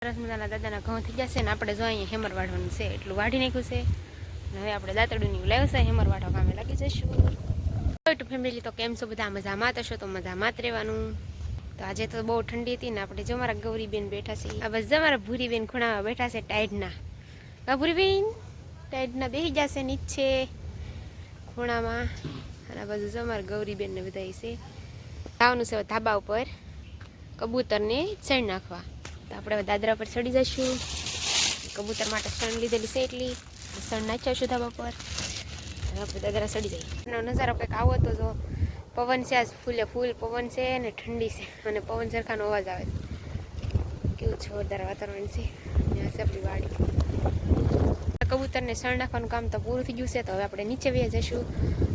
સરસ મજાના દાદાના ઘઉં થઈ જશે ને આપણે જો અહીંયા હેમર વાળવાનું છે એટલું વાઢી નાખ્યું છે. હવે આપણે દાંતરડું લાવ્યું છે હેમર વાળવા કામે લાગી જઈશું. ટુ ફેમિલી તો કેમ છો બધા? મજામાં હશો તો મજામાં જ રહેવાનું. તો આજે તો બહુ ઠંડી હતી ને આપણે જો મારા ગૌરીબેન બેઠા છે. આ બસ અમારા ભૂરીબેન ખૂણામાં બેઠા છે ટાઈડના. ભૂરીબેન ટાઈડના બેસી જશે નીચે ખૂણામાં. અને બાજુ જો અમારા ગૌરીબેન ને બધા છે. જવાનું છે ધાબા ઉપર કબૂતરને ચણ નાખવા. તો આપણે દાદરા પર ચડી જઈશું. કબૂતર માટે સણ લીધેલી છે એટલી સણ નાખ્યા ધાબા પર. આપણે દાદરા ચડી જઈએ. નજારો કંઈક આવો તો જો પવન છે, આજ ફૂલે ફૂલ પવન છે ને ઠંડી છે અને પવન સરખાનો અવાજ આવે છે. કેવું જોરદાર વાતાવરણ છે. ત્યાં છે આપણી વાડી. કબૂતરને સણ નાખવાનું કામ તો પૂરું થઈ ગયું છે. તો હવે આપણે નીચે વહી જઈશું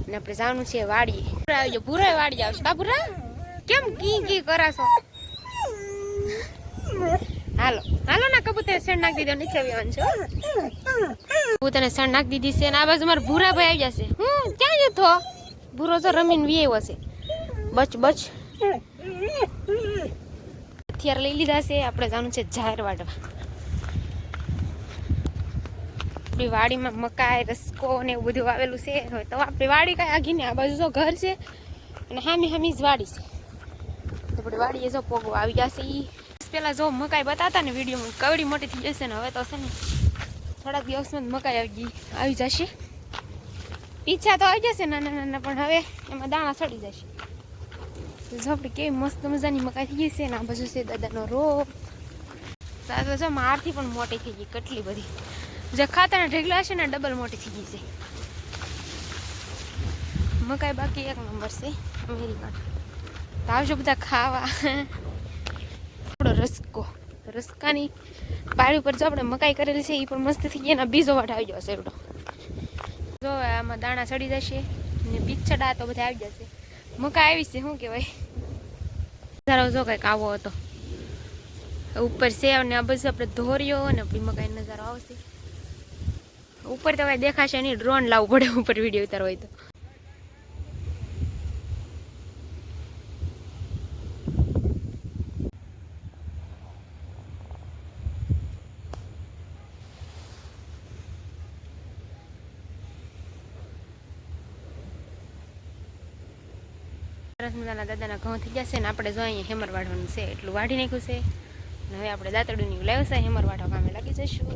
અને આપણે જવાનું છે વાડીએ. ભૂરા વાડી આવશે. ભૂરા કેમ કી કી કરાશો? હાલો હાલો ના કબૂતર સણ નાખી દીધો. નીચે આવવાનું છે. કબૂતરને સણ નાખી દીધી છે અને આ બાજુ મારા ભૂરા ભાઈ આવી જશે. હું ક્યાં જતો? ભૂરો તો રમીને વી હશે. બચ બચ હથિયાર લઈ લીધા છે. આપણે જવાનું છે ઝાર વાટવા. આપણી વાડીમાં મકાઈ રસકો ને એવું બધું વાવેલું છે. હવે તો આપણી વાડી કઈ આગી ને આ બાજુ તો ઘર છે અને હામી હામી જ વાડી છે. આપણી વાડીએ જો પોગો આવી જશે. પેલા જો મકાઈ બતાતા ને વિડીયોમાં કવડી મોટી થઈ જશે ને હવે તો છે ને થોડાક દિવસમાં મકાઈ આવી જશે. પીછા તો આવી જશે નાના નાના પણ હવે એમાં દાણા સડી જશે. જો આપણે કેવી મસ્ત મજાની મકાઈ થઈ ગઈ છે ને આ બાજુ છે દાદાનો રોપ. દાદા જો મારથી પણ મોટી થઈ ગઈ કેટલી બધી. જે ખાતાના ઢેગલા હશે ને ડબલ મોટી થઈ ગઈ છે. મકાઈ બાકી એક નંબર છે અમેરિકન. તો આવજો બધા ખાવા. થોડો રસકો રસકાની પાડી ઉપર જો આપણે મકાઈ કરેલી છે એ પણ મસ્ત થઈ ગઈ અને બીજો વાટ આવી જશે એવડો. જો આમાં દાણા ચડી જશે ને પીછડા તો બધા આવી જશે. મકાઈ આવી છે શું કહેવાય. નજારો જો કંઈક આવો હતો ઉપર છે અને આ બધું આપણે ધોર્યો અને આપણી મકાઈ નજારો આવશે. ઉપર તો કઈ દેખાશે નહીં. ડ્રોન લાવવું પડે ઉપર વિડીયો ઉતારવો હોય તો. સરસ મજાના દાદાના ઘઉં થઈ જશે ને આપણે જો અહીંયા હેમર વાળવાનું છે એટલું વાઢી નાખ્યું છે. હવે આપણે દાંતરડું લાવ્યું છે હેમર વાળવા કામે લાગી જઈશું.